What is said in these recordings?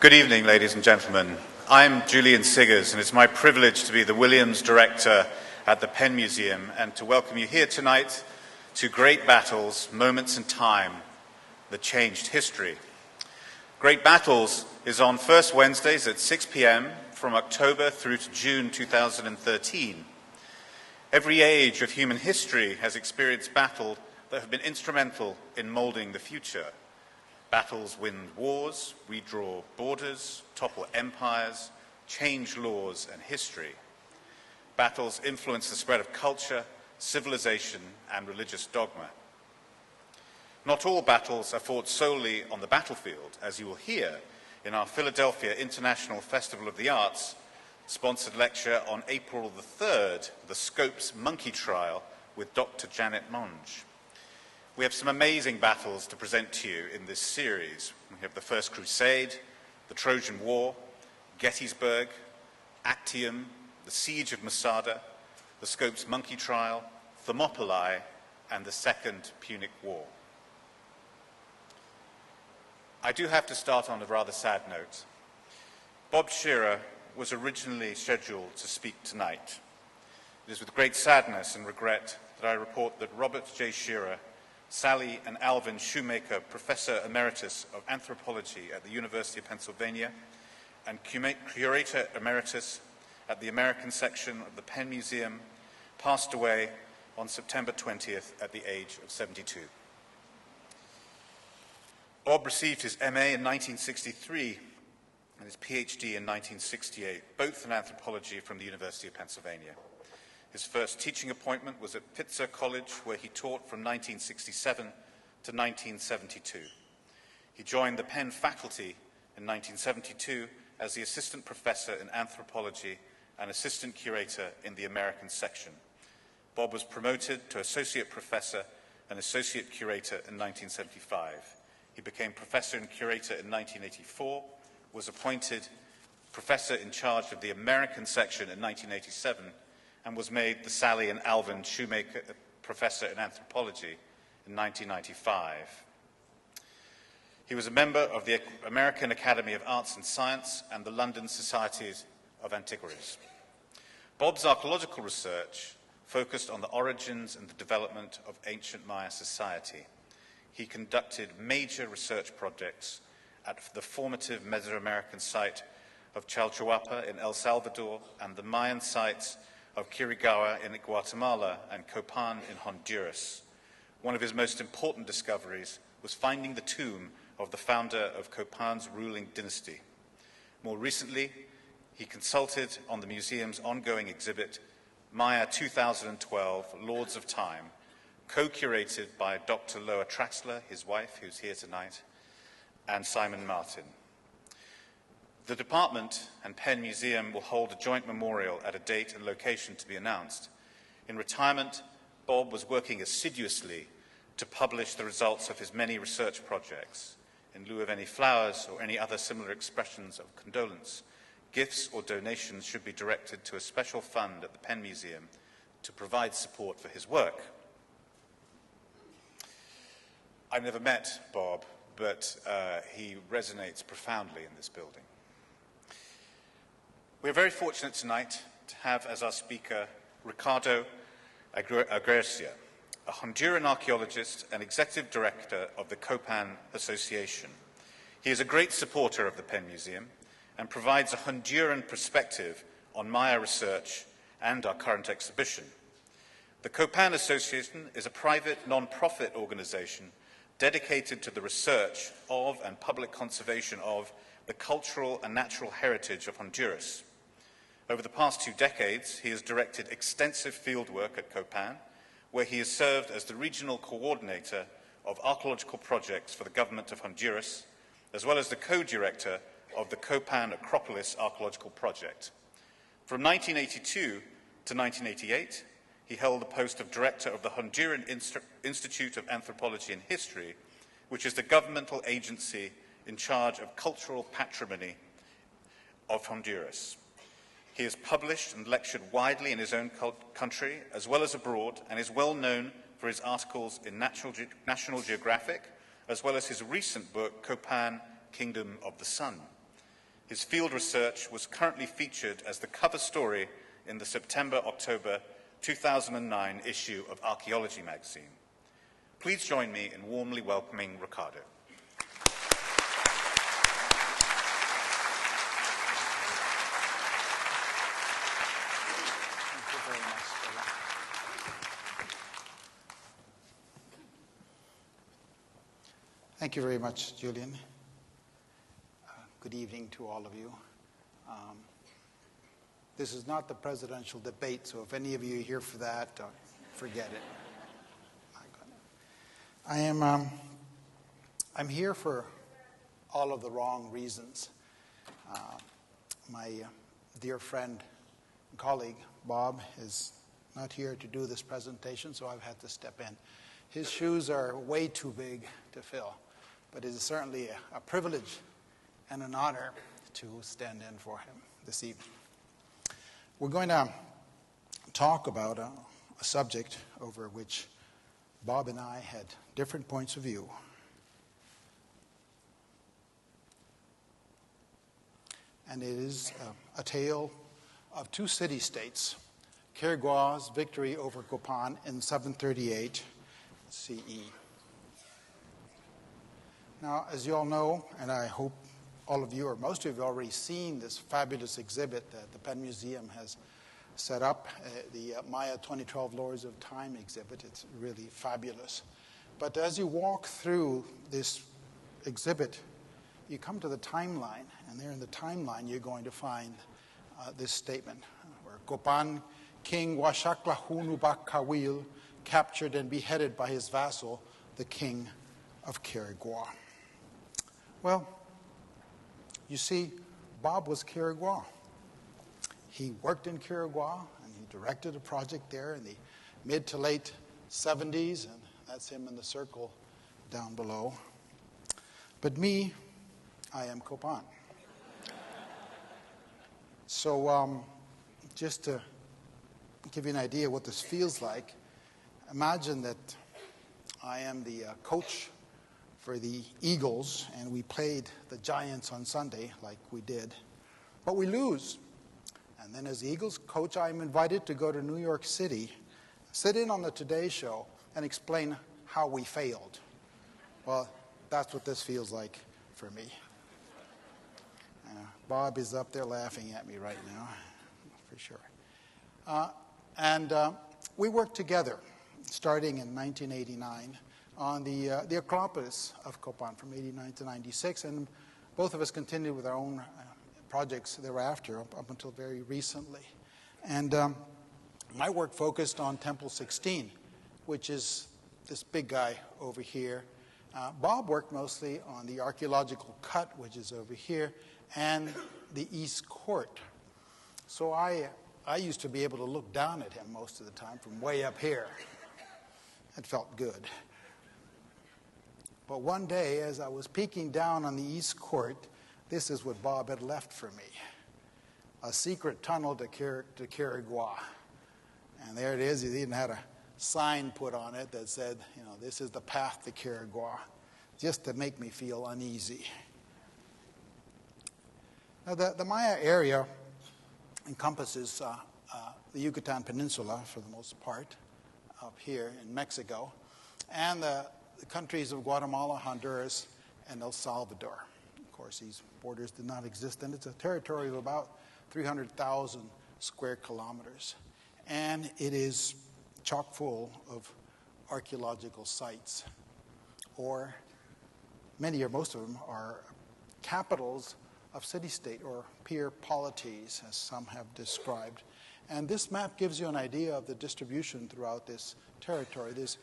Good evening, ladies and gentlemen. I'm Julian Siggers, and it's my privilege to be the Williams Director at the Penn Museum and to welcome you here tonight to Great Battles, Moments in Time that Changed History. Great Battles is on first Wednesdays at 6 p.m. from October through to June 2013. Every age of human history has experienced battles that have been instrumental in molding the future. Battles win wars, redraw borders, topple empires, change laws and history. Battles influence the spread of culture, civilization, and religious dogma. Not all battles are fought solely on the battlefield, as you will hear in our Philadelphia International Festival of the Arts sponsored lecture on April the 3rd, The Scopes Monkey Trial with Dr. Janet Monge. We have some amazing battles to present to you in this series. We have the First Crusade, the Trojan War, Gettysburg, Actium, the Siege of Masada, the Scopes Monkey Trial, Thermopylae, and the Second Punic War. I do have to start on a rather sad note. Bob Shearer was originally scheduled to speak tonight. It is with great sadness and regret that I report that Robert J. Shearer, Sally and Alvin Shoemaker, Professor Emeritus of Anthropology at the University of Pennsylvania and Curator Emeritus at the American section of the Penn Museum, passed away on September 20th at the age of 72. Bob received his MA in 1963 and his PhD in 1968, both in anthropology from the University of Pennsylvania. His first teaching appointment was at Pitzer College, where he taught from 1967 to 1972. He joined the Penn faculty in 1972 as the assistant professor in anthropology and assistant curator in the American section. Bob was promoted to associate professor and associate curator in 1975. He became professor and curator in 1984, was appointed professor in charge of the American section in 1987, and was made the Sally and Alvin Shoemaker Professor in Anthropology in 1995. He was a member of the American Academy of Arts and Science and the London Society of Antiquaries. Bob's archaeological research focused on the origins and the development of ancient Maya society. He conducted major research projects at the formative Mesoamerican site of Chalchuapa in El Salvador and the Mayan sites of Quirigua in Guatemala and Copan in Honduras. One of his most important discoveries was finding the tomb of the founder of Copan's ruling dynasty. More recently, he consulted on the museum's ongoing exhibit, Maya 2012, Lords of Time, co-curated by Dr. Loa Traxler, his wife, who's here tonight, and Simon Martin. The department and Penn Museum will hold a joint memorial at a date and location to be announced. In retirement, Bob was working assiduously to publish the results of his many research projects. In lieu of any flowers or any other similar expressions of condolence, gifts or donations should be directed to a special fund at the Penn Museum to provide support for his work. I've never met Bob, but he resonates profoundly in this building. We're very fortunate tonight to have as our speaker Ricardo Agurcia, a Honduran archaeologist and executive director of the Copan Association. He is a great supporter of the Penn Museum and provides a Honduran perspective on Maya research and our current exhibition. The Copan Association is a private non-profit organization dedicated to the research of and public conservation of the cultural and natural heritage of Honduras. Over the past 2 decades, he has directed extensive field work at Copan, where he has served as the regional coordinator of archaeological projects for the government of Honduras, as well as the co-director of the Copan Acropolis archaeological project. From 1982 to 1988, he held the post of director of the Honduran Institute of Anthropology and History, which is the governmental agency in charge of cultural patrimony of Honduras. He has published and lectured widely in his own country as well as abroad, and is well known for his articles in National Geographic, as well as his recent book, Copan, Kingdom of the Sun. His field research was currently featured as the cover story in the September-October 2009 issue of Archaeology magazine. Please join me in warmly welcoming Ricardo. Thank you very much, Julian. Good evening to all of you. This is not the presidential debate, so if any of you are here for that, forget it. I'm here for all of the wrong reasons. My dear friend and colleague, Bob, is not here to do this presentation, so I've had to step in. His shoes are way too big to fill, but it is certainly a privilege and an honor to stand in for him this evening. We're going to talk about a subject over which Bob and I had different points of view. And it is a tale of two city-states, Quirigua's victory over Copan in 738 CE. Now, as you all know, and I hope all of you or most of you have already seen this fabulous exhibit that the Penn Museum has set up, the Maya 2012 Lords of Time exhibit. It's really fabulous. But as you walk through this exhibit, you come to the timeline, and there in the timeline you're going to find this statement, where Copan King Washaklahunubak Kawil captured and beheaded by his vassal, the King of Quirigua. Well, you see, Bob was Quirigua. He worked in Quirigua, and he directed a project there in the mid to late 70s, and that's him in the circle down below. But me, I am Copan. So just to give you an idea what this feels like, imagine that I am the coach for the Eagles, and we played the Giants on Sunday, like we did, but we lose. And then as the Eagles coach, I'm invited to go to New York City, sit in on the Today Show, and explain how we failed. Well, that's what this feels like for me. Bob is up there laughing at me right now, for sure. We worked together, starting in 1989, on the Acropolis of Copan from 89 to 96, and both of us continued with our own projects thereafter up until very recently. And my work focused on Temple 16, which is this big guy over here. Bob worked mostly on the archaeological cut, which is over here, and the East Court. So I used to be able to look down at him most of the time from way up here. It felt good. But one day, as I was peeking down on the East Court, this is what Bob had left for me. A secret tunnel to Quirigua. And there it is. He even had a sign put on it that said, this is the path to Quirigua, just to make me feel uneasy. Now, the Maya area encompasses the Yucatan Peninsula, for the most part, up here in Mexico, and the countries of Guatemala, Honduras, and El Salvador. Of course, these borders did not exist, and it's a territory of about 300,000 square kilometers. And it is chock full of archaeological sites, or many or most of them are capitals of city-state or peer polities, as some have described. And this map gives you an idea of the distribution throughout this territory. There's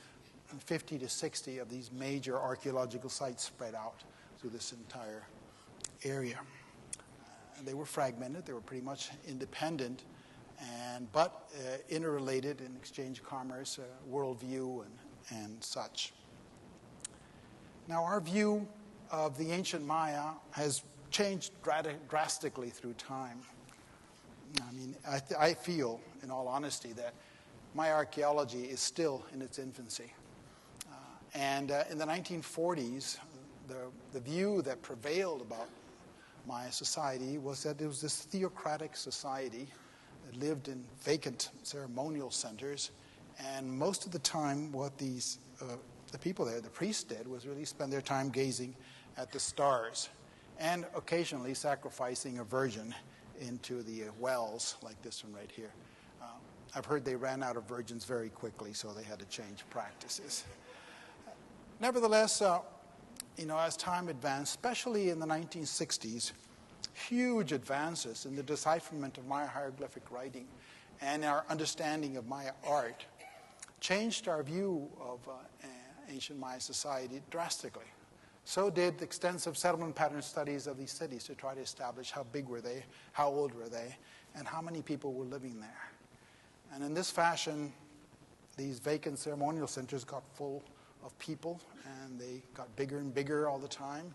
50 to 60 of these major archaeological sites spread out through this entire area. They were fragmented. They were pretty much independent, but interrelated in exchange commerce, worldview, and such. Now, our view of the ancient Maya has changed drastically through time. I mean, I feel, in all honesty, that Maya archaeology is still in its infancy. In the 1940s, the view that prevailed about Maya society was that it was this theocratic society that lived in vacant ceremonial centers, and most of the time what the people there, the priests did, was really spend their time gazing at the stars and occasionally sacrificing a virgin into the wells like this one right here. I've heard they ran out of virgins very quickly, so they had to change practices. Nevertheless, as time advanced, especially in the 1960s, huge advances in the decipherment of Maya hieroglyphic writing and our understanding of Maya art changed our view of ancient Maya society drastically. So did extensive settlement pattern studies of these cities to try to establish how big were they, how old were they, and how many people were living there. And in this fashion, these vacant ceremonial centers got full of people, and they got bigger and bigger all the time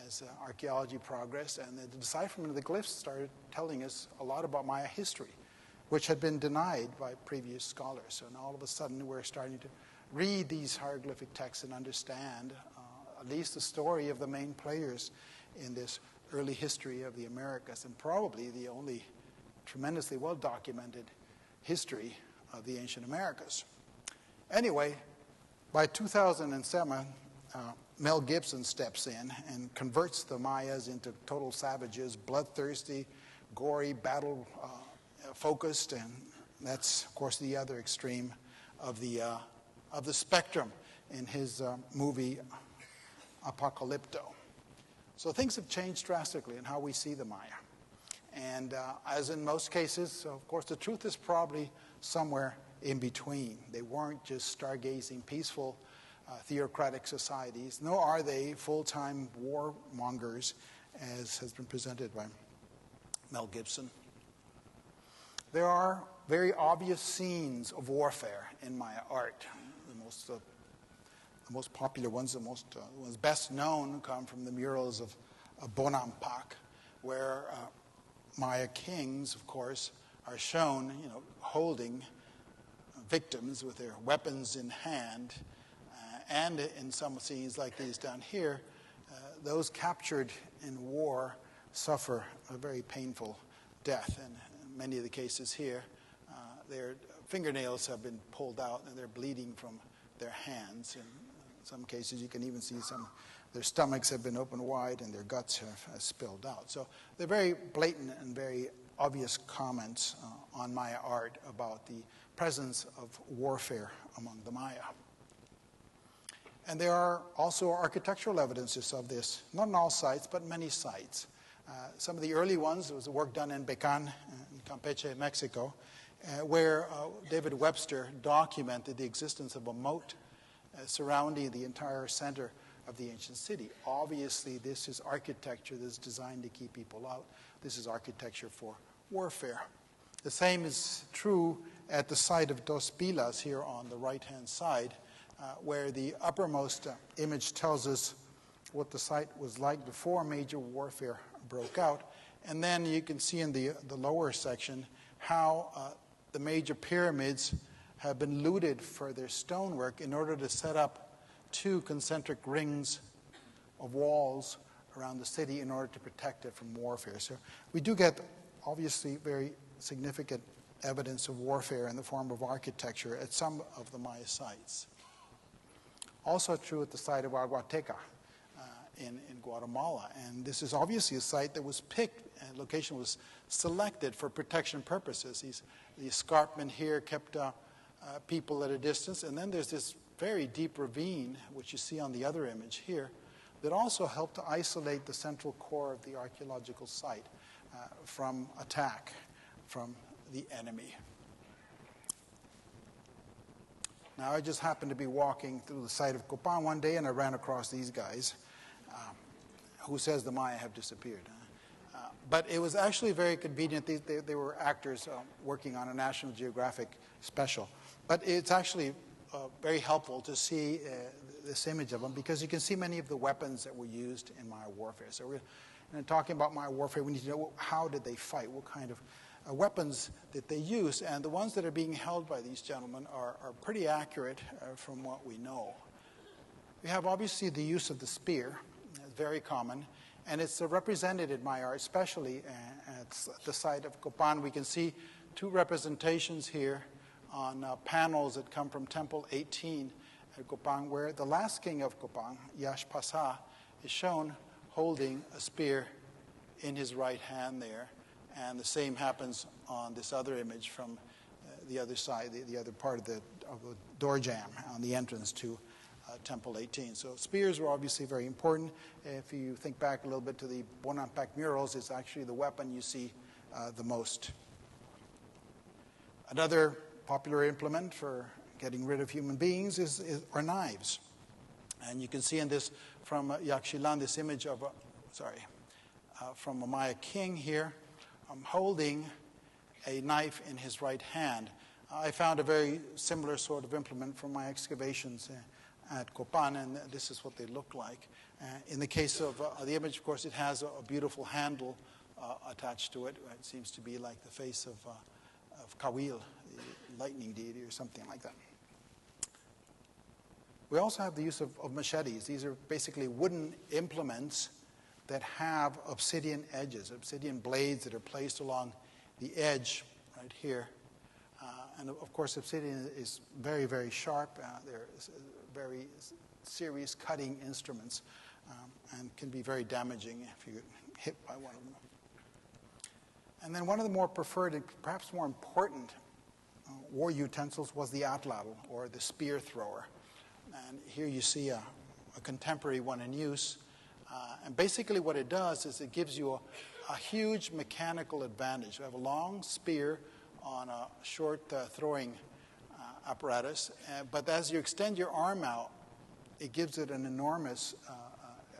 as archaeology progressed, and the decipherment of the glyphs started telling us a lot about Maya history, which had been denied by previous scholars. So now all of a sudden we're starting to read these hieroglyphic texts and understand at least the story of the main players in this early history of the Americas, and probably the only tremendously well-documented history of the ancient Americas. Anyway, by 2007, Mel Gibson steps in and converts the Mayas into total savages, bloodthirsty, gory, battle-focused, and that's, of course, the other extreme of the spectrum in his movie Apocalypto. So things have changed drastically in how we see the Maya. And as in most cases, of course, the truth is probably somewhere in between. They weren't just stargazing, peaceful, theocratic societies, nor are they full-time warmongers, as has been presented by Mel Gibson. There are very obvious scenes of warfare in Maya art. The most popular ones, the ones best known, come from the murals of Bonampak, where Maya kings, of course, are shown, holding victims with their weapons in hand, and in some scenes like these down here, those captured in war suffer a very painful death. And in many of the cases here, their fingernails have been pulled out and they're bleeding from their hands. And in some cases, you can even see their stomachs have been opened wide and their guts have spilled out. So they're very blatant and very obvious comments on Maya art about the presence of warfare among the Maya. And there are also architectural evidences of this, not in all sites, but many sites. Some of the early ones, there was work done in Becan, in Campeche, Mexico, where David Webster documented the existence of a moat surrounding the entire center of the ancient city. Obviously, this is architecture that's designed to keep people out. This is architecture for warfare. The same is true at the site of Dos Pilas here on the right-hand side, where the uppermost image tells us what the site was like before major warfare broke out. And then you can see in the lower section how the major pyramids have been looted for their stonework in order to set up 2 concentric rings of walls around the city in order to protect it from warfare. So we do get, obviously, very significant evidence of warfare in the form of architecture at some of the Maya sites. Also true at the site of Aguateca in Guatemala. And this is obviously a site that was picked, and location was selected for protection purposes. The escarpment here kept people at a distance. And then there's this very deep ravine, which you see on the other image here, that also helped to isolate the central core of the archaeological site from attack from the enemy. Now, I just happened to be walking through the site of Copan one day, and I ran across these guys who says the Maya have disappeared. But it was actually very convenient. They were actors working on a National Geographic special. But it's actually very helpful to see this image of them, because you can see many of the weapons that were used in Maya warfare. So we're talking about Maya warfare, we need to know how did they fight, what kind of weapons that they use. And the ones that are being held by these gentlemen are pretty accurate from what we know. We have obviously the use of the spear, very common, And it's represented in my art, especially at the site of Copan. We can see two representations here on panels that come from Temple 18 at Copan, where the last king of Copan, Yash Pasa, is shown holding a spear in his right hand there. And the same happens on this other image from the other side, the other part of the door jamb on the entrance to Temple 18. So spears were obviously very important. If you think back a little bit to the Bonampak murals, it's actually the weapon you see the most. Another popular implement for getting rid of human beings are knives. And you can see in this from Yaxchilan, this image of, from a Maya king here, holding a knife in his right hand. I found a very similar sort of implement from my excavations at Copan, and this is what they look like. In the case of the image, of course, it has a beautiful handle attached to it. It seems to be like the face of Kawil, the lightning deity, or something like that. We also have the use of machetes. These are basically wooden implements that have obsidian edges, obsidian blades that are placed along the edge right here. And of course, obsidian is very, very sharp. They're very serious cutting instruments and can be very damaging if you get hit by one of them. And then one of the more preferred and perhaps more important war utensils was the atlatl, or the spear thrower. And here you see a contemporary one in use. And basically what it does is it gives you a huge mechanical advantage. You have a long spear on a short throwing apparatus, but as you extend your arm out, it gives it an enormous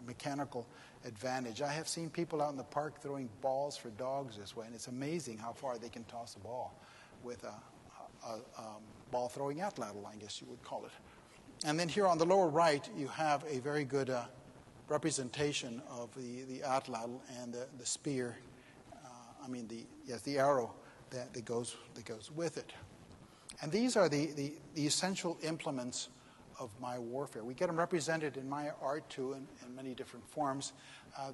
mechanical advantage. I have seen people out in the park throwing balls for dogs this way, and it's amazing how far they can toss a ball with a ball throwing atlatl, I guess you would call it. And then here on the lower right, you have a very good representation of the atlatl and the spear. The arrow that goes with it. And these are the essential implements of Maya warfare. We get them represented in Maya art too in many different forms.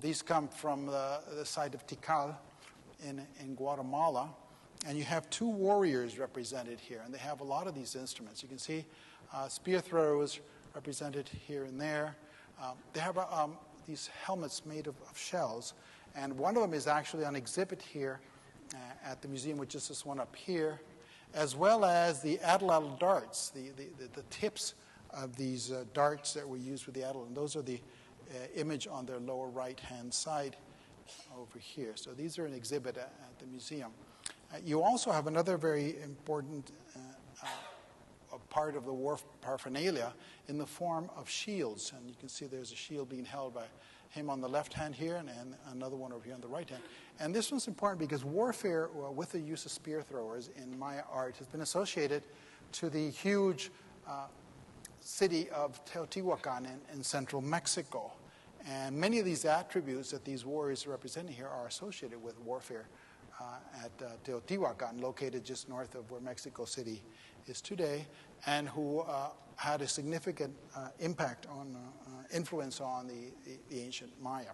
These come from the site of Tikal in Guatemala. And you have two warriors represented here, and they have a lot of these instruments. You can see spear throwers represented here and there. They have these helmets made of shells, and one of them is actually on exhibit here at the museum, which is this one up here, as well as the atlatl darts, the tips of these darts that were used with the atlatl. And those are the image on their lower right-hand side over here. So these are an exhibit at the museum. You also have another very important part of the war paraphernalia in the form of shields. And you can see there's a shield being held by him on the left hand here and another one over here on the right hand. And this one's important because warfare with the use of spear throwers in Maya art has been associated to the huge city of Teotihuacan in central Mexico. And many of these attributes that these warriors are representing here are associated with warfare at Teotihuacan, located just north of where Mexico City is today, and who had a significant impact on, influence on the ancient Maya.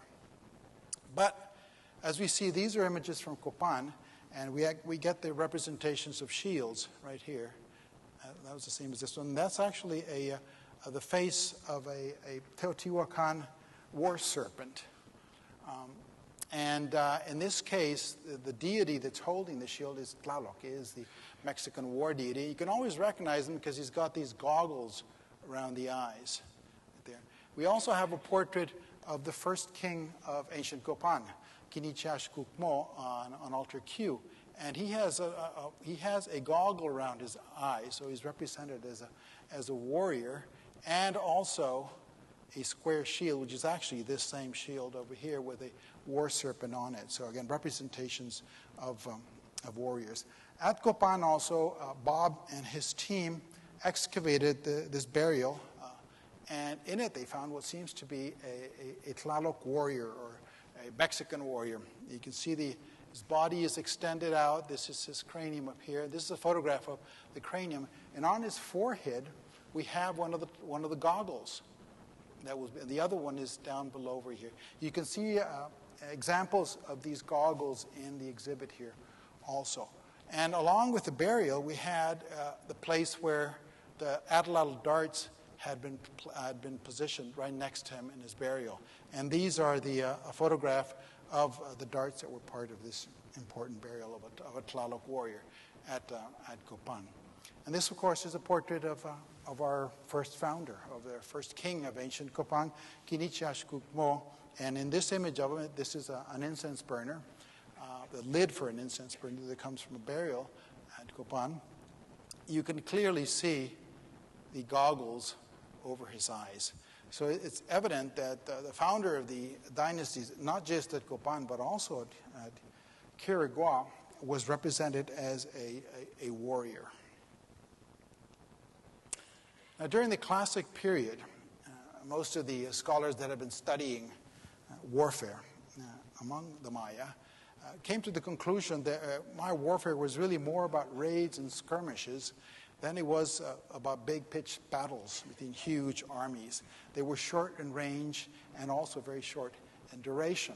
But as we see, these are images from Copan, and we get the representations of shields right here. That was the same as this one. That's actually the face of a Teotihuacan war serpent. And in this case, the deity that's holding the shield is Tlaloc, is the Mexican war deity. You can always recognize him because he's got these goggles around the eyes. Right there. We also have a portrait of the first king of ancient Copan, Kinichash Kukmo, on altar Q. And he has a goggle around his eye, so he's represented as a warrior, and also a square shield, which is actually this same shield over here with a war serpent on it. So again, representations of warriors. At Copan also, Bob and his team excavated this burial, and in it they found what seems to be a Tlaloc warrior, or a Mexican warrior. You can see his body is extended out. This is his cranium up here. This is a photograph of the cranium, and on his forehead we have one of the goggles The other one is down below over here. You can see examples of these goggles in the exhibit here also. And along with the burial, we had the place where the atlatl darts had been positioned right next to him in his burial. And these are a photograph of the darts that were part of this important burial of a Tlaloc warrior at Copan. And this, of course, is a portrait of our first founder, of the first king of ancient Copan, Kinichashkukmo. And in this image of him, this is an incense burner, the lid for an incense burner that comes from a burial at Copan. You can clearly see the goggles over his eyes. So it's evident that the founder of the dynasties, not just at Copan, but also at Quirigua, was represented as a warrior. Now, during the classic period, most of the scholars that have been studying warfare among the Maya came to the conclusion that Maya warfare was really more about raids and skirmishes than it was about big pitched battles between huge armies. They were short in range and also very short in duration.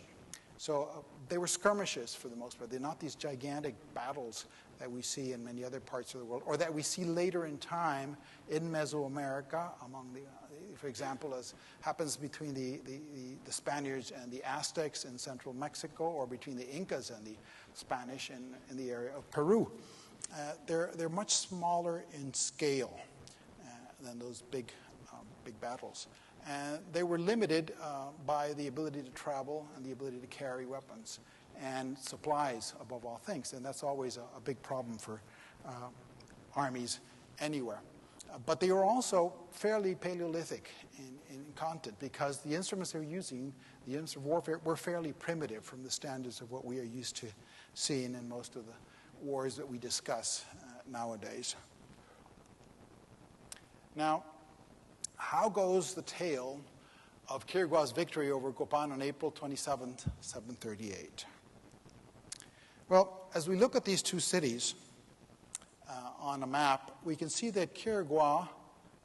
So they were skirmishes for the most part. They're not these gigantic battles that we see in many other parts of the world, or that we see later in time in Mesoamerica, among for example, as happens between the Spaniards and the Aztecs in central Mexico, or between the Incas and the Spanish in the area of Peru. They're much smaller in scale than those big battles. And they were limited by the ability to travel and the ability to carry weapons and supplies, above all things. And that's always a big problem for armies anywhere. But they were also fairly Paleolithic in content, because the instruments they were using, the instruments of warfare, were fairly primitive from the standards of what we are used to seeing in most of the wars that we discuss nowadays. Now, how goes the tale of Quirigua's victory over Copan on April 27th, 738? Well, as we look at these two cities on a map, we can see that Quirigua,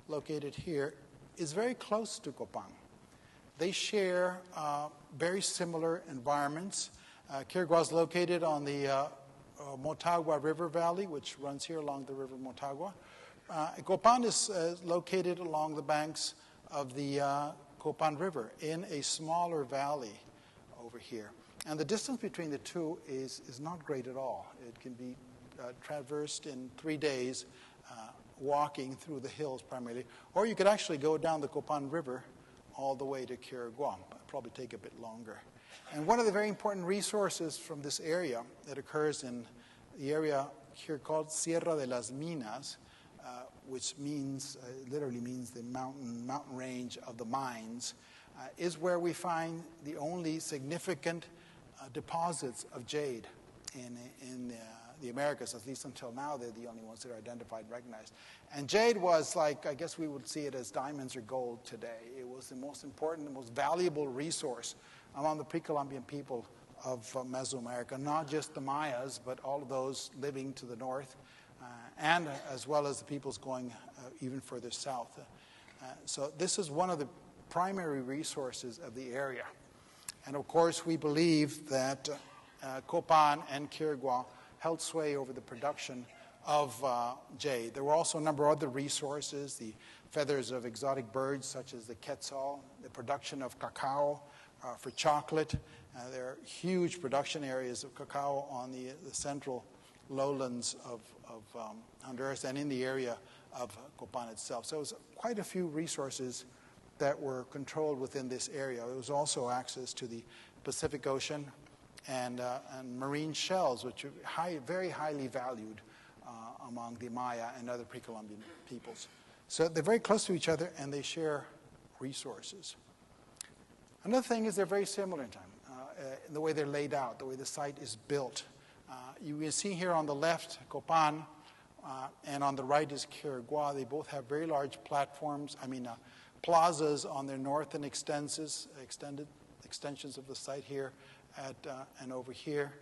located here, is very close to Copan. They share very similar environments. Quirigua is located on the Motagua River Valley, which runs here along the river Motagua. Copan is located along the banks of the Copan River in a smaller valley over here. And the distance between the two is not great at all. It can be traversed in 3 days, walking through the hills primarily. Or you could actually go down the Copan River all the way to Quirigua. It'll probably take a bit longer. And one of the very important resources from this area that occurs in the area here called Sierra de las Minas, which means, literally means the mountain range of the mines, is where we find the only significant deposits of jade in the Americas. At least until now, they're the only ones that are identified and recognized. And jade was like, I guess we would see it as diamonds or gold today. It was the most important, the most valuable resource among the pre-Columbian people of Mesoamerica, not just the Mayas, but all of those living to the north, and as well as the peoples going even further south. So this is one of the primary resources of the area. And of course, we believe that Copan and Quirigua held sway over the production of jade. There were also a number of other resources, the feathers of exotic birds such as the quetzal, the production of cacao for chocolate. There are huge production areas of cacao on the central lowlands of Honduras and in the area of Copan itself. So it was quite a few resources that were controlled within this area. There was also access to the Pacific Ocean and marine shells, which are very highly valued among the Maya and other pre-Columbian peoples. So they're very close to each other, and they share resources. Another thing is they're very similar in time, in the way they're laid out, the way the site is built. You can see here on the left, Copan, and on the right is Quirigua. They both have very large platforms, plazas on their northern extensions of the site here and over here.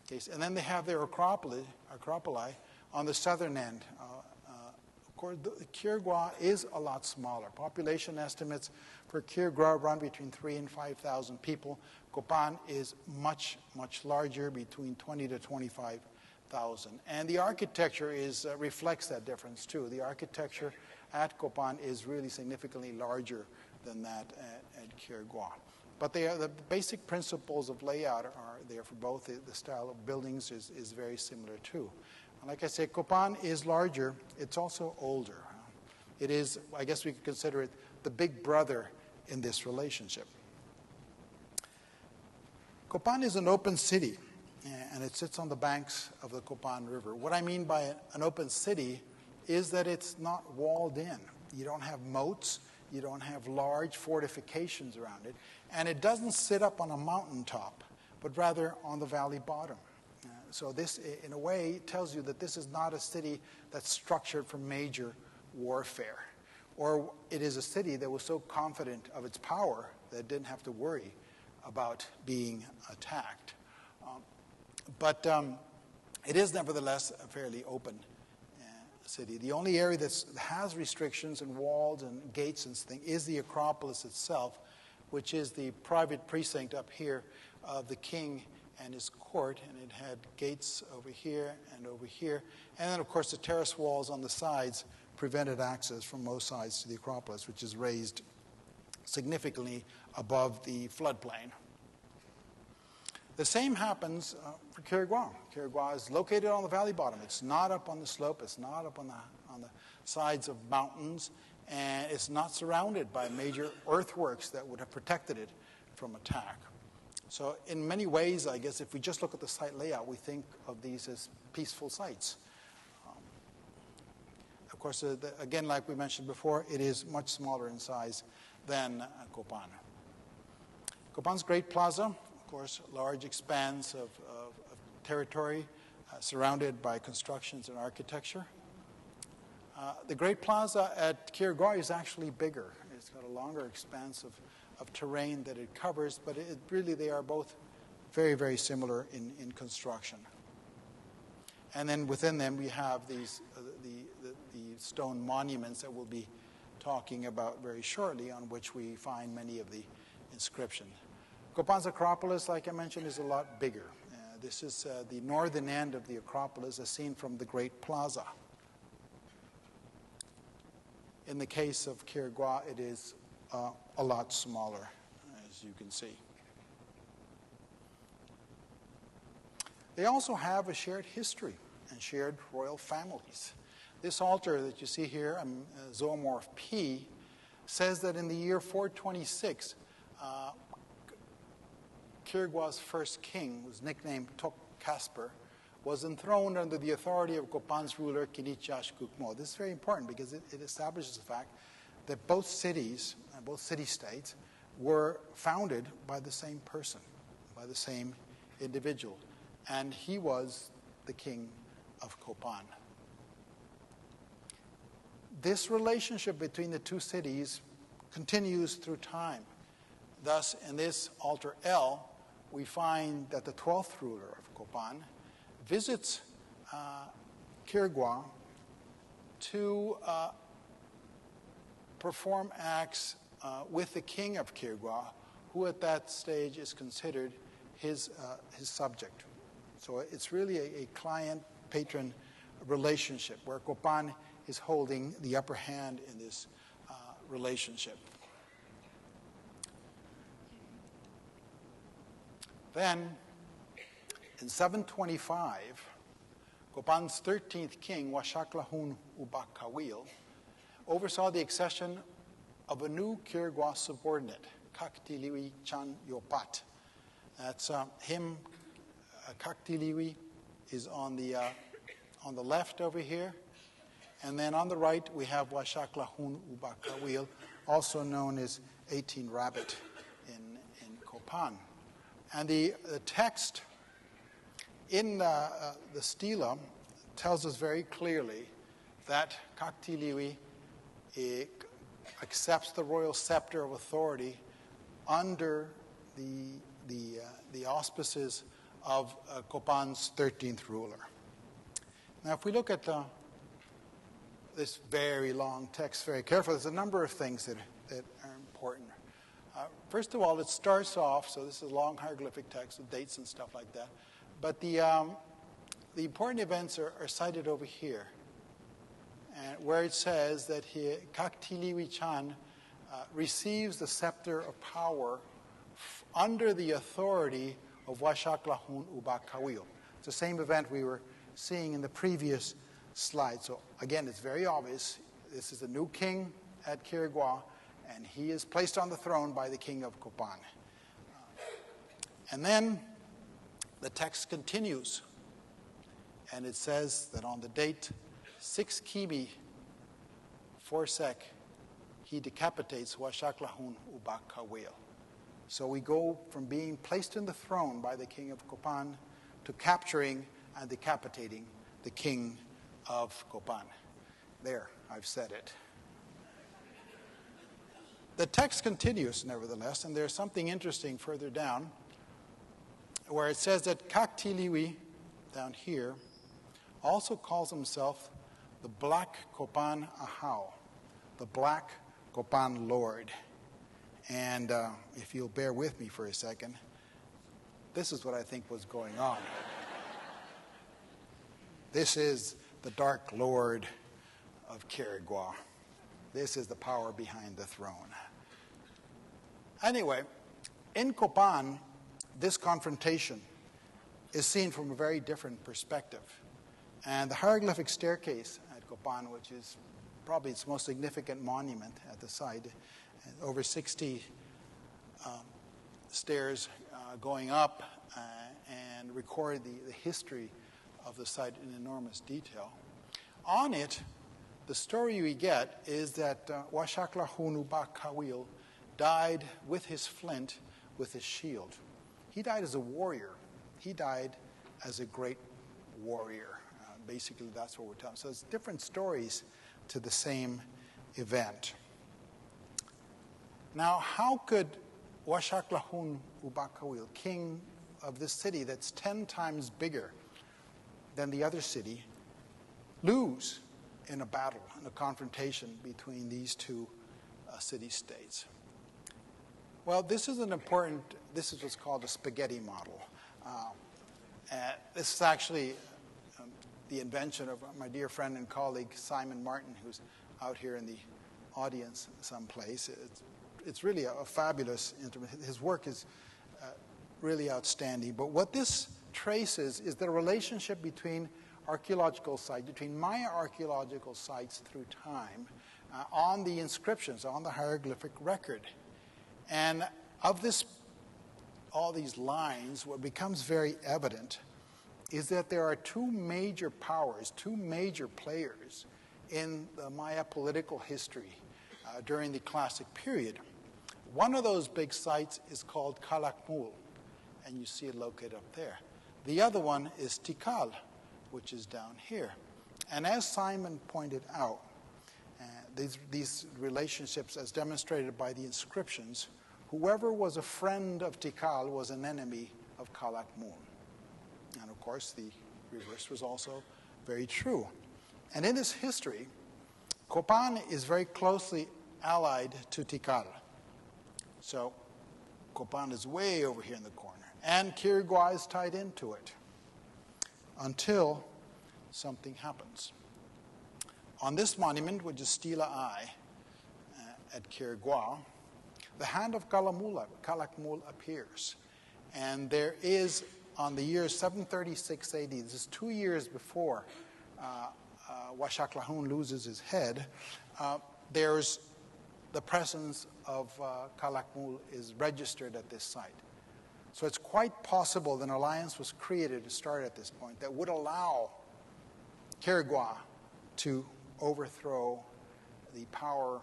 And then they have their acropoli on the southern end. Of course, Quirigua is a lot smaller. Population estimates for Quirigua run between 3,000 and 5,000 people. Copan is much, much larger, between 20 to 25,000. And the architecture reflects that difference, too. The architecture at Copan is really significantly larger than that at Quirigua. But the basic principles of layout are there for both. The style of buildings is very similar, too. And like I say, Copan is larger. It's also older. It is, I guess we could consider it the big brother in this relationship. Copan is an open city, and it sits on the banks of the Copan River. What I mean by an open city is that it's not walled in. You don't have moats. You don't have large fortifications around it. And it doesn't sit up on a mountaintop, but rather on the valley bottom. So this, in a way, tells you that this is not a city that's structured for major warfare. Or it is a city that was so confident of its power that it didn't have to worry about being attacked. But it is nevertheless a fairly open city. The only area that has restrictions and walls and gates and things is the Acropolis itself, which is the private precinct up here of the king and his court, and it had gates over here and over here. And then, of course, the terrace walls on the sides prevented access from most sides to the Acropolis, which is raised significantly above the floodplain. The same happens for Quirigua. Quirigua is located on the valley bottom. It's not up on the slope. It's not up on the sides of mountains. And it's not surrounded by major earthworks that would have protected it from attack. So in many ways, I guess, if we just look at the site layout, we think of these as peaceful sites. Of course, again, like we mentioned before, it is much smaller in size than Copan. Copan's Great Plaza, of course, large expanse of territory surrounded by constructions and architecture. The Great Plaza at Quirigua is actually bigger. It's got a longer expanse of terrain that it covers, but really they are both very, very similar in construction. And then within them we have these the stone monuments that we'll be talking about very shortly, on which we find many of the inscriptions. Copan's Acropolis, like I mentioned, is a lot bigger. This is the northern end of the Acropolis as seen from the Great Plaza. In the case of Quirigua, it is a lot smaller, as you can see. They also have a shared history and shared royal families. This altar that you see here, zoomorph P, says that in the year 426, Quirigua's first king, whose nicknamed Tok Casper, was enthroned under the authority of Copan's ruler, Kinichash Kukmo. This is very important because it establishes the fact that both cities, both city-states, were founded by the same person, by the same individual. And he was the king of Copan. This relationship between the two cities continues through time. Thus, in this altar L, we find that the 12th ruler of Copan visits Quirigua to perform acts with the king of Quirigua, who at that stage is considered his subject. So it's really a client-patron relationship where Copan is holding the upper hand in this relationship. Then, in 725, Copan's 13th king, Washaklahun Ubakawil, oversaw the accession of a new Quirigua subordinate, Kaktiliwi Chan Yopat. That's him. Kaktiliwi is on the left over here. And then on the right, we have Washaklahun Ubakawil, also known as 18 Rabbit in Copan. And the text in the stela tells us very clearly that Kaktiliwi accepts the royal scepter of authority under the auspices of Copan's 13th ruler. Now, if we look at this very long text very carefully. There's a number of things that are important. First of all, it starts off, so this is a long hieroglyphic text with dates and stuff like that, but the important events are cited over here, and where it says that Kaktiliwi-chan receives the scepter of power under the authority of Washaklahun Ubakawil. It's the same event we were seeing in the previous slide. So again, it's very obvious. This is a new king at Quirigua, and he is placed on the throne by the king of Copan. And then the text continues, and it says that on the date 6 Kimi 4 Sec, he decapitates Washaklahun Ubakawil. So we go from being placed in the throne by the king of Copan to capturing and decapitating the king of Copan. There, I've said it. The text continues, nevertheless, and there's something interesting further down where it says that Kaktiliwi, down here, also calls himself the Black Copan Ahau, the Black Copan Lord. And if you'll bear with me for a second, this is what I think was going on. This is the Dark Lord of Quirigua. This is the power behind the throne. Anyway, in Copan, this confrontation is seen from a very different perspective. And the hieroglyphic staircase at Copan, which is probably its most significant monument at the site, over 60 stairs going up and record the history of the site in enormous detail. On it, the story we get is that Washaklahun Ubakawil died with his flint, with his shield. He died as a warrior. He died as a great warrior. Basically, that's what we're telling. So it's different stories to the same event. Now, how could Washaklahun Ubakawil, king of this city that's 10 times bigger than the other city, lose in a battle, in a confrontation between these two city-states? Well, this is what's called a spaghetti model. This is actually the invention of my dear friend and colleague Simon Martin, who's out here in the audience someplace. It's really a fabulous instrument. His work is really outstanding. But what this traces is the relationship between archaeological sites, between Maya archaeological sites through time, on the inscriptions, on the hieroglyphic record. And of this, all these lines, what becomes very evident is that there are two major powers, two major players in the Maya political history during the classic period. One of those big sites is called Calakmul, and you see it located up there. The other one is Tikal, which is down here. And as Simon pointed out, these relationships, as demonstrated by the inscriptions, whoever was a friend of Tikal was an enemy of Calakmul. And of course, the reverse was also very true. And in this history, Copan is very closely allied to Tikal. So Copan is way over here in the corner. And Quirigua is tied into it until something happens. On this monument, which is Stela I at Quirigua, the hand of Calakmul appears. And there is, on the year 736 AD, this is 2 years before Washaklahun loses his head, there's the presence of Calakmul is registered at this site. So it's quite possible that an alliance was created to start at this point that would allow Quirigua to overthrow the power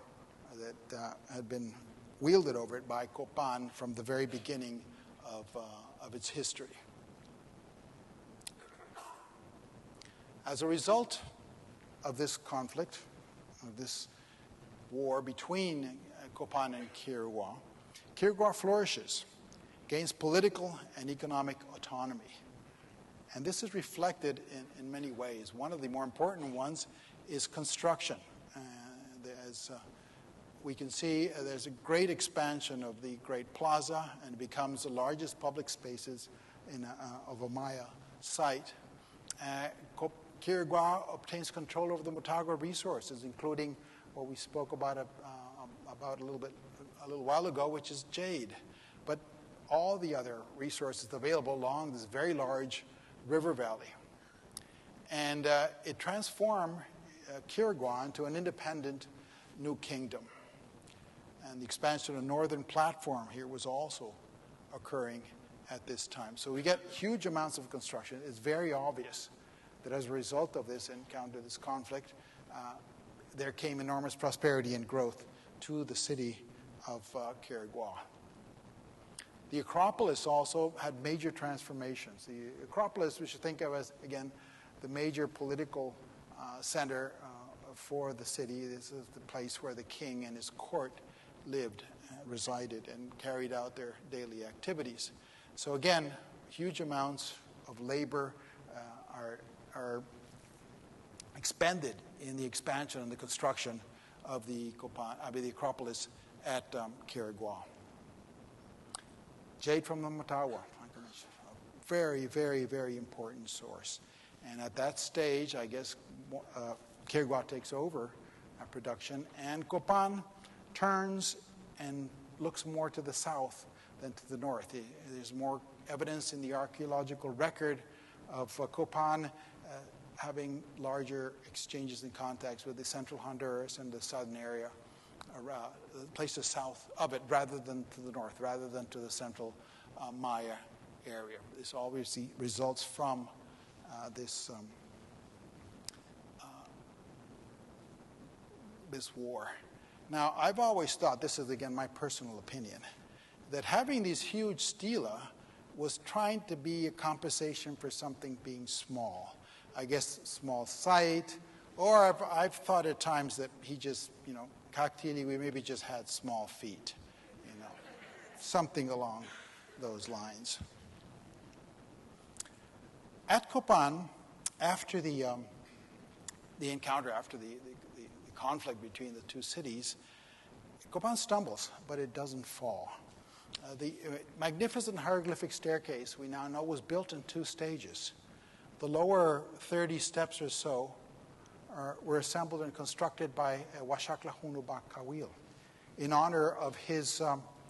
that had been wielded over it by Copan from the very beginning of its history. As a result of this conflict, of this war between Copan and Quirigua, Quirigua flourishes, gains political and economic autonomy. And this is reflected in many ways. One of the more important ones is construction. As we can see, there's a great expansion of the Great Plaza, and it becomes the largest public spaces of a Maya site. Quirigua obtains control over the Motagua resources, including what we spoke about a little while ago, which is jade. But all the other resources available along this very large river valley. And it transformed Quirigua into an independent new kingdom. And the expansion of the northern platform here was also occurring at this time. So we get huge amounts of construction. It's very obvious that as a result of this encounter, this conflict, there came enormous prosperity and growth to the city of Quirigua. The Acropolis also had major transformations. The Acropolis we should think of as, again, the major political center for the city. This is the place where the king and his court lived, resided, and carried out their daily activities. So again, huge amounts of labor are expended in the expansion and the construction of the Acropolis at Quirigua. Jade from the Motagua, a very, very, very important source. And at that stage, I guess, Quirigua takes over production, and Copan turns and looks more to the south than to the north. There's more evidence in the archaeological record of Copan having larger exchanges and contacts with the central Honduras and the southern area, places south of it, rather than to the north, rather than to the central Maya area. This obviously results from this war. Now, I've always thought, this is again my personal opinion, that having these huge stela was trying to be a compensation for something being small. I guess small site, or I've thought at times that he just, Kaktili, we maybe just had small feet, something along those lines. At Copan, after the encounter, after the conflict between the two cities, Copan stumbles, but it doesn't fall. The magnificent hieroglyphic staircase, we now know, was built in 2 stages. The lower 30 steps or so were assembled and constructed by Washakla Kawil in honor of his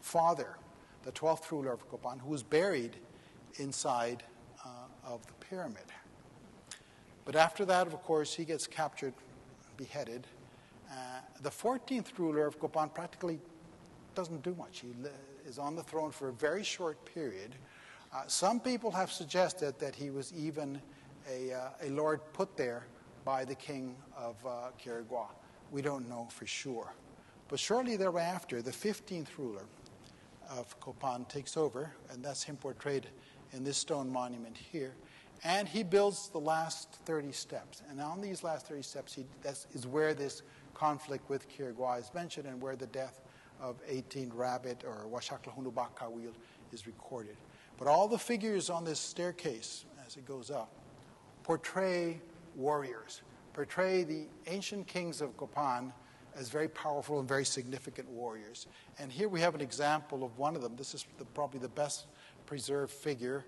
father, the 12th ruler of Copan, who was buried inside of the pyramid. But after that, of course, he gets captured, beheaded. The 14th ruler of Copan practically doesn't do much. He is on the throne for a very short period. Some people have suggested that he was even a lord put there by the king of Quirigua. We don't know for sure. But shortly thereafter, the 15th ruler of Copan takes over, and that's him portrayed in this stone monument here. And he builds the last 30 steps. And on these last 30 steps, that is where this conflict with Quirigua is mentioned and where the death of 18 Rabbit or Washakla Kawil is recorded. But all the figures on this staircase, as it goes up, portray warriors, portray the ancient kings of Copan as very powerful and very significant warriors. And here we have an example of one of them. This is probably the best preserved figure.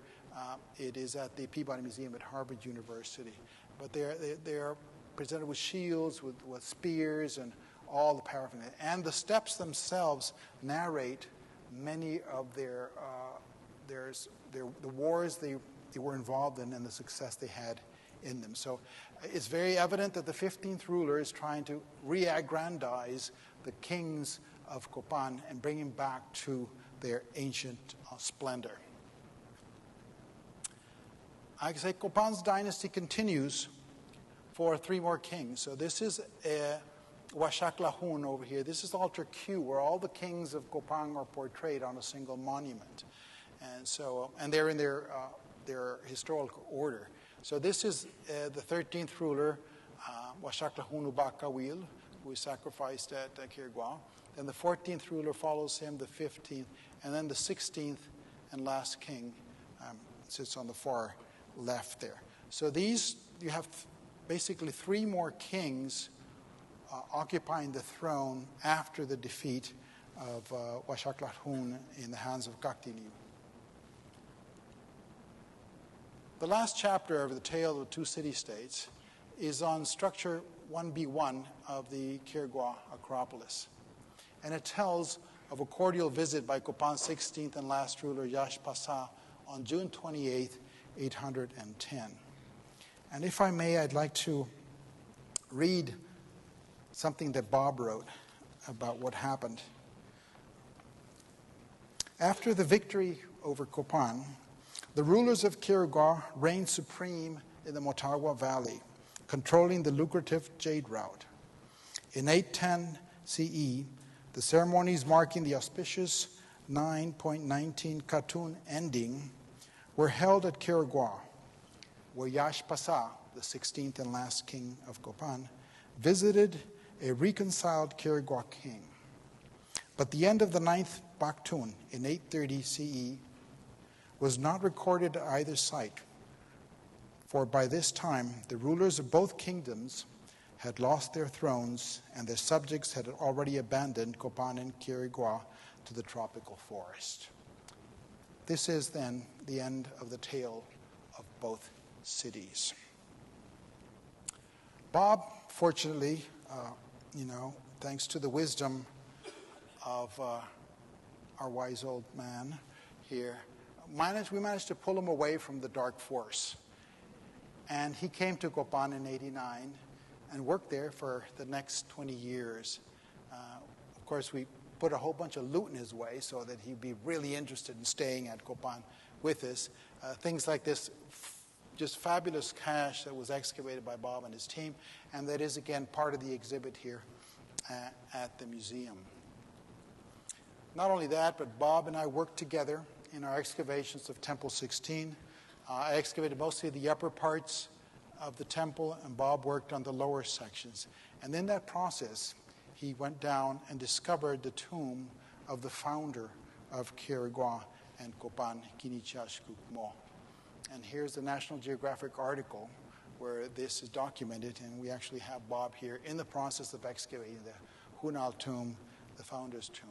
It is at the Peabody Museum at Harvard University. But they are presented with shields, with spears, and all the paraphernalia. And the steps themselves narrate many of the wars they were involved in and the success they had in them. So it's very evident that the 15th ruler is trying to re-aggrandize the kings of Copan and bring them back to their ancient splendor. I can say Copan's dynasty continues for 3 more kings. So this is Washakla over here. This is altar Q, where all the kings of Copan are portrayed on a single monument. And they're in their historical order. So this is the 13th ruler, Washakla Kawil, who is sacrificed at Quirigua. Then the 14th ruler follows him, the 15th, and then the 16th and last king sits on the far left there. So these, you have basically 3 more kings occupying the throne after the defeat of Washaklatun in the hands of Kaktiliu. The last chapter of the tale of the 2 city-states is on structure 1B1 of the Quirigua Acropolis. And it tells of a cordial visit by Copan's 16th and last ruler, Yash Pasa, on June 28, 810. And if I may, I'd like to read something that Bob wrote about what happened. After the victory over Copan, the rulers of Quirigua reigned supreme in the Motagua Valley, controlling the lucrative jade route. In 810 CE, the ceremonies marking the auspicious 9.19 Katun ending were held at Quirigua, where Yash Pasa, the 16th and last king of Copan, visited a reconciled Quirigua king. But the end of the 9th Baktun in 830 CE was not recorded at either site, for by this time the rulers of both kingdoms had lost their thrones and their subjects had already abandoned Copan and Quirigua to the tropical forest. This is then the end of the tale of both cities. Bob, fortunately, thanks to the wisdom of our wise old man here, we managed to pull him away from the dark force. And he came to Copan in 89 and worked there for the next 20 years. Of course, we put a whole bunch of loot in his way so that he'd be really interested in staying at Copan with us. Things like this, just fabulous cache that was excavated by Bob and his team, and that is, again, part of the exhibit here at the museum. Not only that, but Bob and I worked together in our excavations of Temple 16. I excavated mostly the upper parts of the temple, and Bob worked on the lower sections. And in that process, he went down and discovered the tomb of the founder of Quirigua and Copan, Kinichashkukmo. And here's the National Geographic article where this is documented, and we actually have Bob here in the process of excavating the Hunal tomb, the founder's tomb.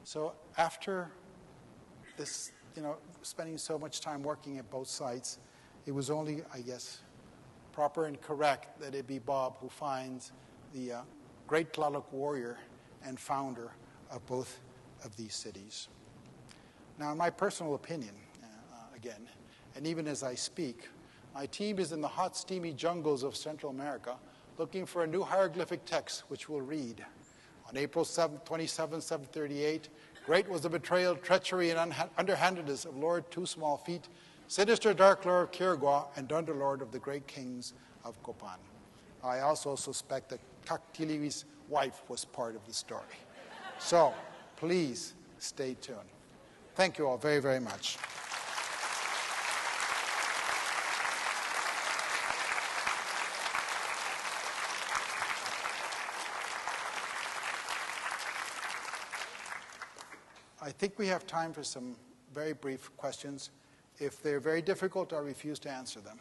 So after this, spending so much time working at both sites, it was only, I guess, proper and correct that it be Bob who finds the great Tlaloc warrior and founder of both of these cities. Now, in my personal opinion, again, and even as I speak, my team is in the hot, steamy jungles of Central America looking for a new hieroglyphic text which we'll read. On April 27, 738, great was the betrayal, treachery, and underhandedness of Lord Two Small Feet, sinister Dark Lord of Quirigua, and Underlord of the great kings of Copan. I also suspect that Kaktiliu's wife was part of the story. So, please stay tuned. Thank you all very, very much. I think we have time for some very brief questions. If they're very difficult, I refuse to answer them.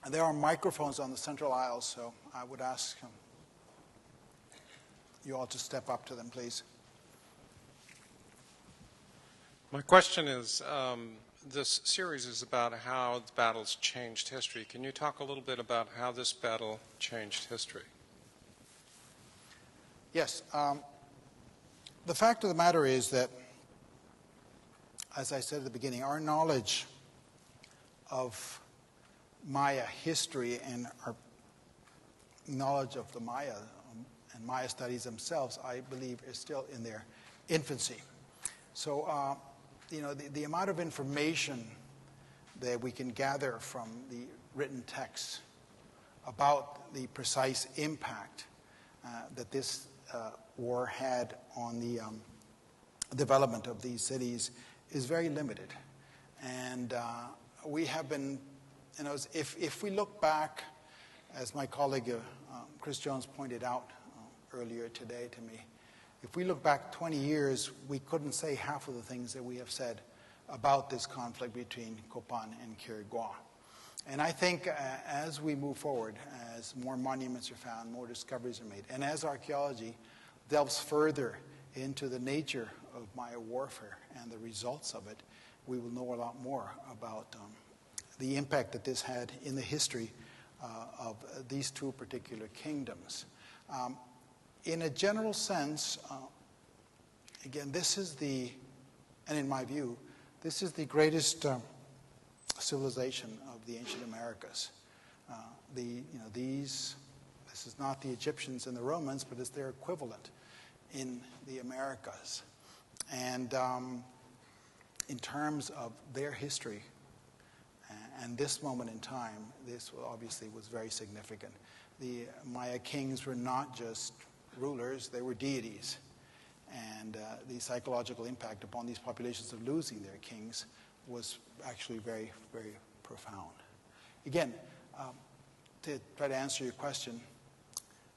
And there are microphones on the central aisle, so I would ask you all to step up to them, please. My question is, this series is about how the battles changed history. Can you talk a little bit about how this battle changed history? Yes. The fact of the matter is that, as I said at the beginning, our knowledge of Maya history and our knowledge of the Maya and Maya studies themselves, I believe, is still in their infancy. So, the amount of information that we can gather from the written texts about the precise impact that this war had on the development of these cities is very limited. And we have been, if we look back, as my colleague Chris Jones pointed out earlier today to me, if we look back 20 years, we couldn't say half of the things that we have said about this conflict between Copan and Quirigua. And I think as we move forward, as more monuments are found, more discoveries are made, and as archaeology delves further into the nature of Maya warfare and the results of it, we will know a lot more about the impact that this had in the history of these two particular kingdoms. In a general sense, again, this is and in my view, this is the greatest civilization of the ancient Americas. This is not the Egyptians and the Romans, but it's their equivalent in the Americas. And in terms of their history and this moment in time, this obviously was very significant. The Maya kings were not just rulers, they were deities. And the psychological impact upon these populations of losing their kings was actually very, very profound. Again, to try to answer your question,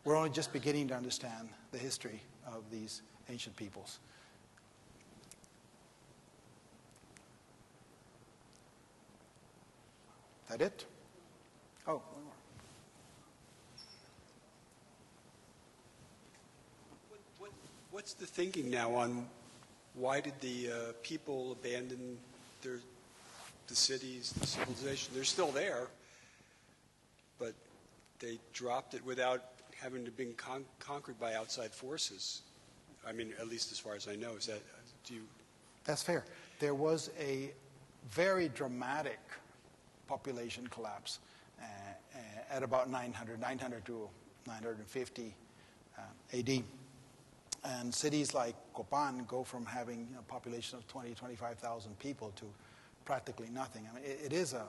we're only just beginning to understand the history of these ancient peoples. Is that it? Oh, one more. What's the thinking now on why did the people abandon the cities, the civilization? They're still there, but they dropped it without having to be conquered by outside forces. I mean, at least as far as I know. Is that, That's fair. There was a very dramatic population collapse at about 900 to 950 AD. And cities like Copan go from having a population of 20, 25,000 people to practically nothing. I mean, it is a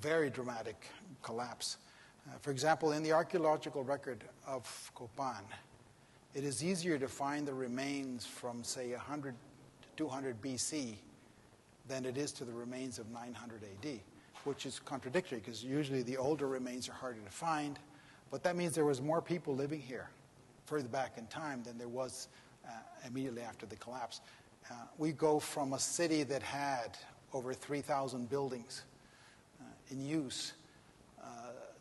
very dramatic collapse. For example, in the archaeological record of Copan, it is easier to find the remains from, say, 100 to 200 BC than it is to the remains of 900 AD, which is contradictory because usually the older remains are harder to find. But that means there was more people living here further back in time than there was immediately after the collapse. We go from a city that had over 3,000 buildings in use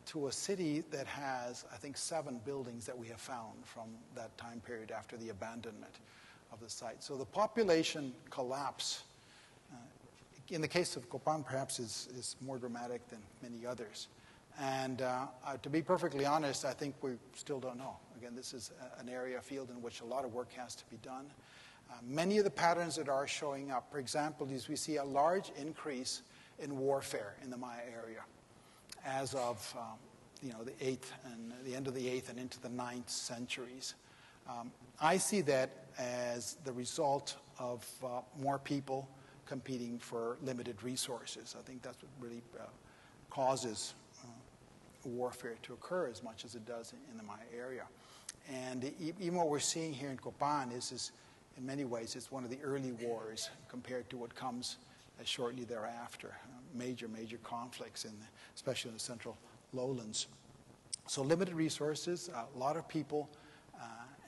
to a city that has, I think, 7 buildings that we have found from that time period after the abandonment of the site. So the population collapse, in the case of Copan, perhaps is more dramatic than many others. And to be perfectly honest, I think we still don't know. Again, this is an area, a field in which a lot of work has to be done. Many of the patterns that are showing up, for example, is we see a large increase in warfare in the Maya area as of the 8th and the end of the 8th and into the 9th centuries. I see that as the result of more people competing for limited resources. I think that's what really causes warfare to occur as much as it does in the Maya area. And even what we're seeing here in Copan is in many ways, it's one of the early wars compared to what comes shortly thereafter. Major conflicts, especially in the central lowlands. So limited resources, a lot of people,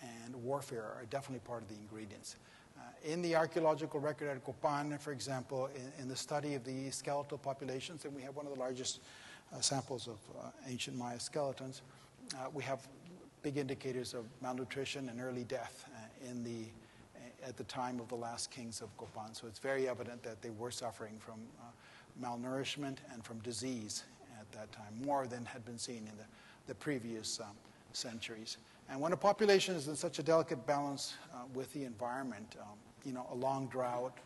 and warfare are definitely part of the ingredients. In the archaeological record at Copan, for example, in the study of the skeletal populations, and we have one of the largest samples of ancient Maya skeletons, we have big indicators of malnutrition and early death at the time of the last kings of Copan. So it's very evident that they were suffering from malnourishment and from disease at that time, more than had been seen in the previous centuries. And when a population is in such a delicate balance with the environment, a long drought,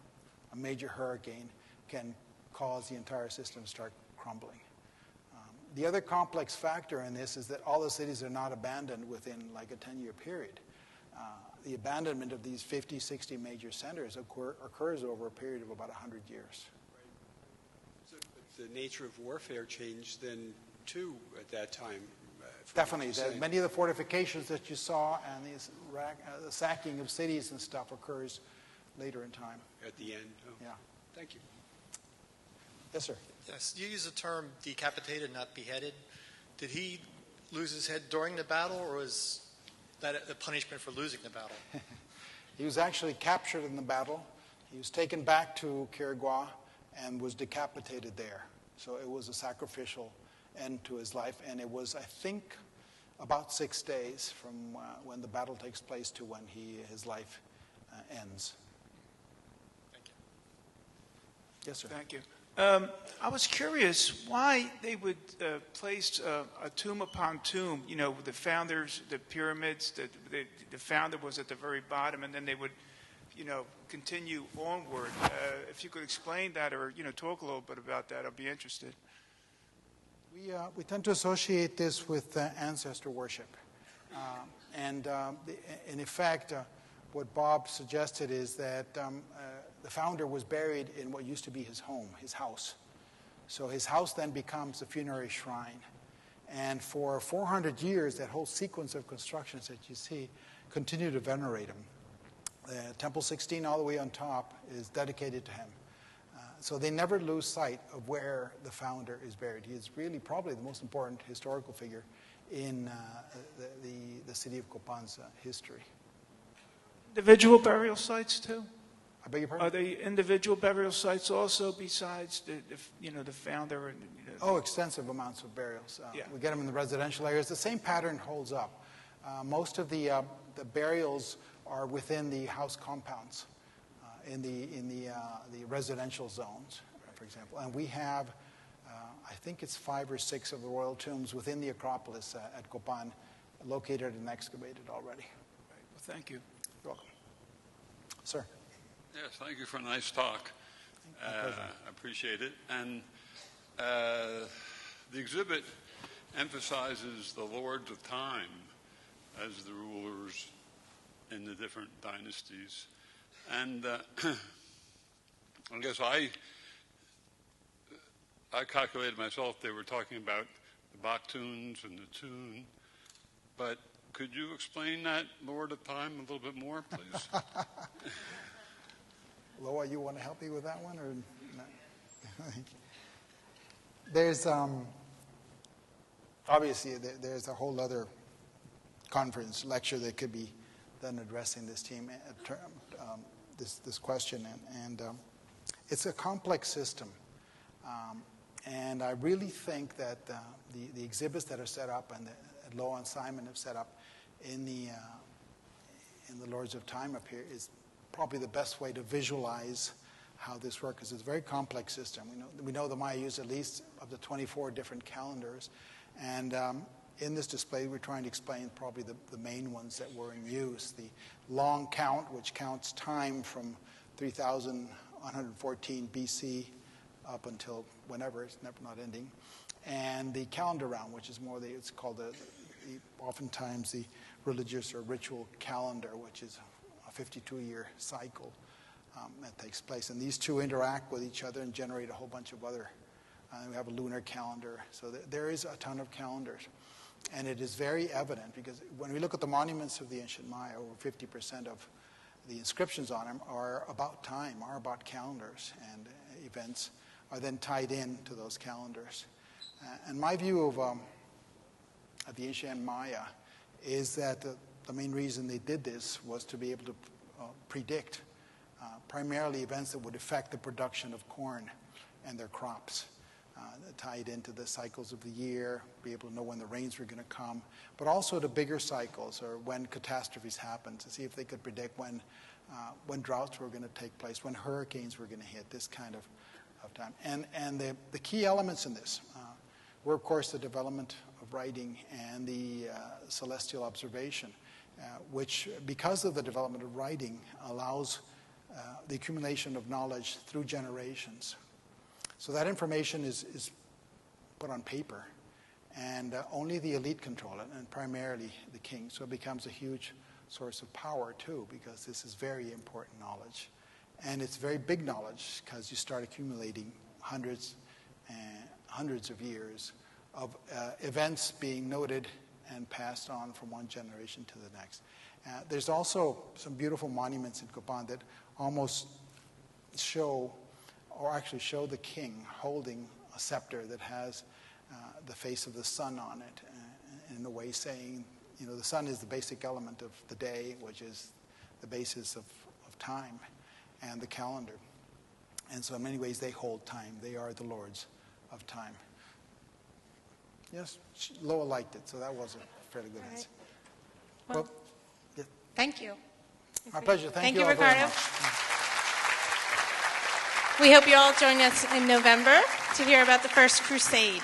a major hurricane can cause the entire system to start crumbling. The other complex factor in this is that all the cities are not abandoned within like a 10-year period. The abandonment of these 50, 60 major centers occurs over a period of about 100 years. So the nature of warfare changed then, too, at that time? Definitely. Many of the fortifications that you saw and the sacking of cities and stuff occurs later in time. At the end? Oh. Yeah. Thank you. Yes, sir. Yes, you use the term decapitated, not beheaded. Did he lose his head during the battle, or was that the punishment for losing the battle? He was actually captured in the battle. He was taken back to Quirigua and was decapitated there. So it was a sacrificial end to his life, and it was, I think, about 6 days from when the battle takes place to when his life ends. Thank you. Yes, sir. Thank you. I was curious why they would place a tomb upon tomb. You know, the founders, the pyramids, the founder was at the very bottom, and then they would, you know, continue onward. If you could explain that, or talk a little bit about that, I'd be interested. We tend to associate this with ancestor worship, and in effect, what Bob suggested is that the founder was buried in what used to be his home, his house. So his house then becomes a funerary shrine. And for 400 years, that whole sequence of constructions that you see continue to venerate him. Temple 16, all the way on top, is dedicated to him. So they never lose sight of where the founder is buried. He is really probably the most important historical figure in the city of Copan's history. Individual burial sites too? I beg your pardon? Are they individual burial sites also besides the founder? And, Oh, extensive amounts of burials. Yeah. We get them in the residential areas. The same pattern holds up. Most of the burials are within the house compounds, in the residential zones, for example. And we have, I think it's 5 or 6 of the royal tombs within the Acropolis at Copan, located and excavated already. Right. Well, thank you. You're welcome. Sir. Yes, thank you for a nice talk. I appreciate it. And the exhibit emphasizes the lords of time as the rulers in the different dynasties. And I guess I calculated myself they were talking about the Baktuns and the Tun. But could you explain that Lord of Time a little bit more, please? Loa, you want to help me with that one, or not? There's obviously there's a whole other conference lecture that could be done addressing this team, this question, and it's a complex system, and I really think that the exhibits that are set up and that Loa and Simon have set up in the Lords of Time up here is probably the best way to visualize how this works, because it's a very complex system. We know the Maya used at least up to 24 different calendars, and in this display we're trying to explain probably the main ones that were in use. The long count, which counts time from 3114 BC up until whenever, it's never not ending, and the calendar round, which is more it's called oftentimes the religious or ritual calendar, which is a 52-year cycle that takes place. And these two interact with each other and generate a whole bunch of other. We have a lunar calendar. So there is a ton of calendars. And it is very evident, because when we look at the monuments of the ancient Maya, over 50% of the inscriptions on them are about time, are about calendars, and events are then tied in to those calendars. And my view of the ancient Maya is that the main reason they did this was to be able to predict primarily events that would affect the production of corn and their crops, tied into the cycles of the year, be able to know when the rains were going to come, but also the bigger cycles, or when catastrophes happen, to see if they could predict when droughts were going to take place, when hurricanes were going to hit, this kind of time. And the key elements in this were, of course, the development of writing and the celestial observation, which, because of the development of writing, allows the accumulation of knowledge through generations. So that information is put on paper, and only the elite control it, and primarily the king. So it becomes a huge source of power, too, because this is very important knowledge. And it's very big knowledge, because you start accumulating hundreds and hundreds of years of events being noted and passed on from one generation to the next. There's also some beautiful monuments in Copan that almost show, or actually show, the king holding a scepter that has the face of the sun on it, in a way saying, the sun is the basic element of the day, which is the basis of time. and the calendar. And so in many ways they hold time. They are the lords of time. Yes, Loa liked it, so that was a fairly good answer. Well, yeah. thank you. My pleasure. Thank you all Ricardo. very much. We hope you all join us in November to hear about the First Crusade.